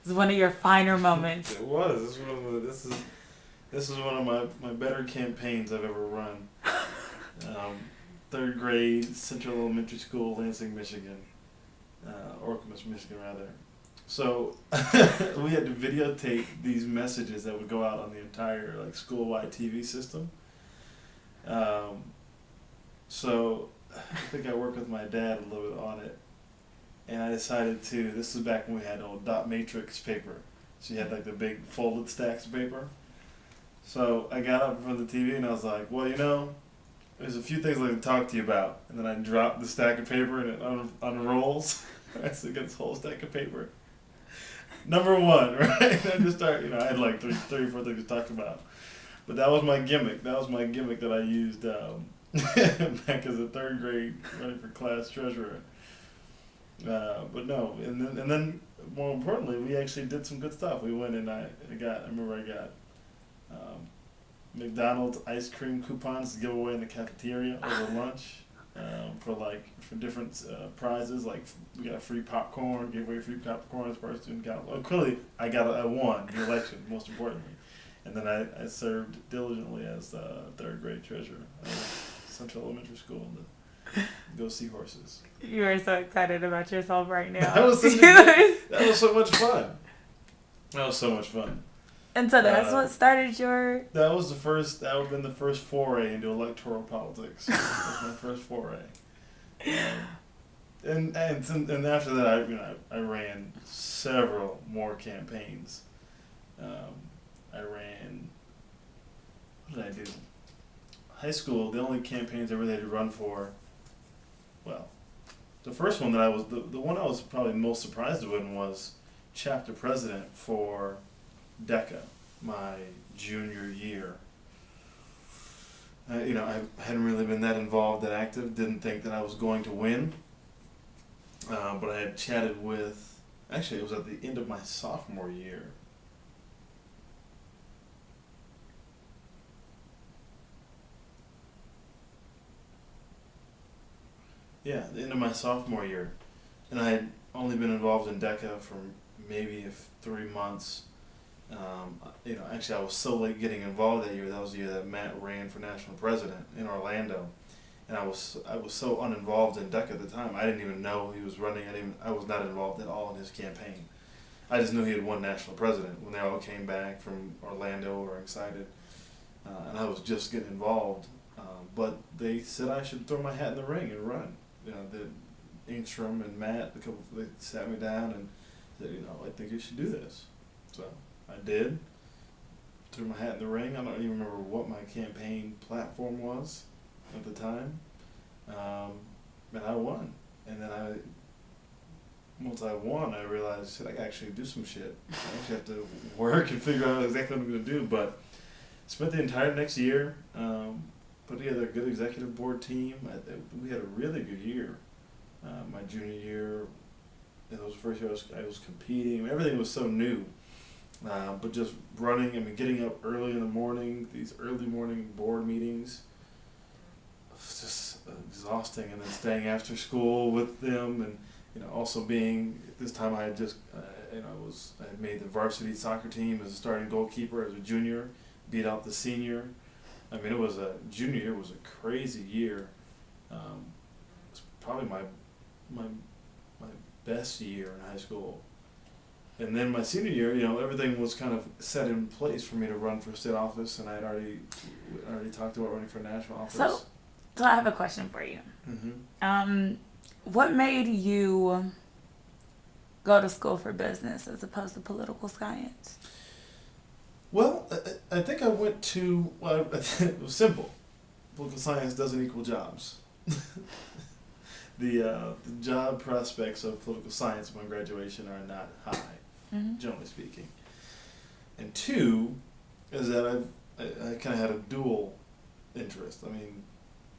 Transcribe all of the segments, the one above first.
This is one of your finer moments. It was. This is one of my better campaigns I've ever run. Third grade, Central Elementary School, Lansing, Michigan. Orcamus, Michigan, rather. So we had to videotape these messages that would go out on the entire school-wide TV system. So I think I worked with my dad a little bit on it, and I decided to. This is back when we had old dot matrix paper, so you had the big folded stacks of paper. So I got up in front of the TV and I was like, well, there's a few things I'd like to talk to you about. And then I dropped the stack of paper and it unrolls. So I got this whole stack of paper. Number one, right? And I just started, I had three or four things to talk about. But that was my gimmick. That was my gimmick that I used back as a third grade running for class treasurer. But no, and then more importantly, we actually did some good stuff. We went and I remember I got McDonald's ice cream coupons to give away in the cafeteria over lunch for different prizes. Like we got free popcorn, gave away free popcorn as far as student council. Well, clearly I won the election, most importantly. And then I served diligently as third grade treasurer of Central Elementary School to go see horses. You are so excited about yourself right now. That was so much fun. That was so much fun. And so that's what started your... That would have been the first foray into electoral politics. That was my first foray. And after that, I ran several more campaigns. I ran... What did I do? High school, the only campaigns I really had to run for... Well, the first one that I was... The one I was probably most surprised to win was chapter president for DECA, my junior year. I hadn't really been that involved, that active, didn't think that I was going to win. But I had chatted with, actually it was at the end of my sophomore year. Yeah, the end of my sophomore year. And I had only been involved in DECA for maybe 3 months. Actually, I was so late getting involved that year. That was the year that Matt ran for national president in Orlando, and I was so uninvolved in DECA at the time. I didn't even know he was running. I was not involved at all in his campaign. I just knew he had won national president when they all came back from Orlando, were excited, and I was just getting involved. But they said I should throw my hat in the ring and run. The Ingstrom and Matt, they sat me down and said, I think you should do this. So I did. Threw my hat in the ring. I don't even remember what my campaign platform was at the time. And I won. And then once I won, I realized I could actually do some shit. I actually have to work and figure out exactly what I'm going to do. But spent the entire next year, put together a good executive board team. We had a really good year. My junior year, that was the first year I was competing. Everything was so new. But just running, getting up early in the morning, these early morning board meetings, it was just exhausting. And then staying after school with them, and also being, at this time I had just, I had made the varsity soccer team as a starting goalkeeper as a junior, beat out the senior. It was junior year was a crazy year. It was probably my best year in high school. And then my senior year, everything was kind of set in place for me to run for state office, and I had already talked about running for national office. So I have a question for you. Mm-hmm. What made you go to school for business as opposed to political science? Well, I think I went to, it was simple. Political science doesn't equal jobs. The job prospects of political science upon graduation are not high, generally speaking. And two, is that I kind of had a dual interest.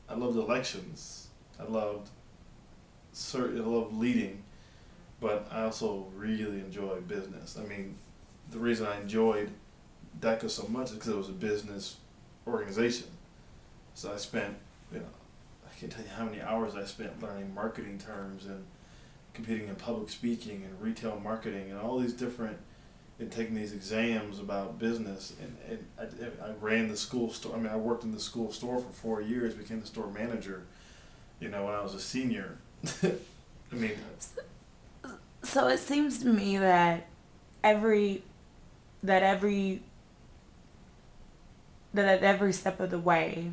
I loved elections. I loved leading, but I also really enjoy business. The reason I enjoyed DECA so much is because it was a business organization. So I spent, I can't tell you how many hours I spent learning marketing terms and competing in public speaking and retail marketing and all these different and taking these exams about business, and I ran the school store. I mean, I worked in the school store for 4 years, became the store manager, you know, when I was a senior. I mean, So it seems to me that every that every that at every step of the way,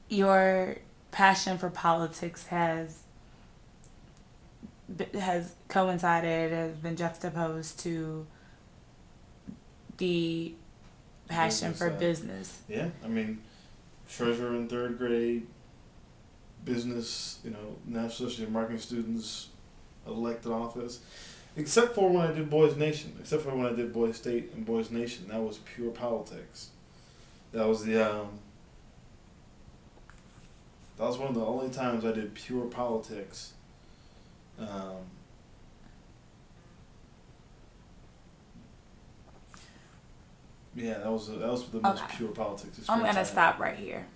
your passion for politics has coincided, has been juxtaposed to the passion business for side. business. Yeah, I mean, treasurer in third grade, business, you know, National Association of Marketing Students, elected office. Except for when I did Boys Nation. Except for when I did Boys State and Boys Nation. That was pure politics. That was that was one of the only times I did pure politics. Um, yeah, that was the most Okay. pure politics experience I'm I gonna had. stop right here.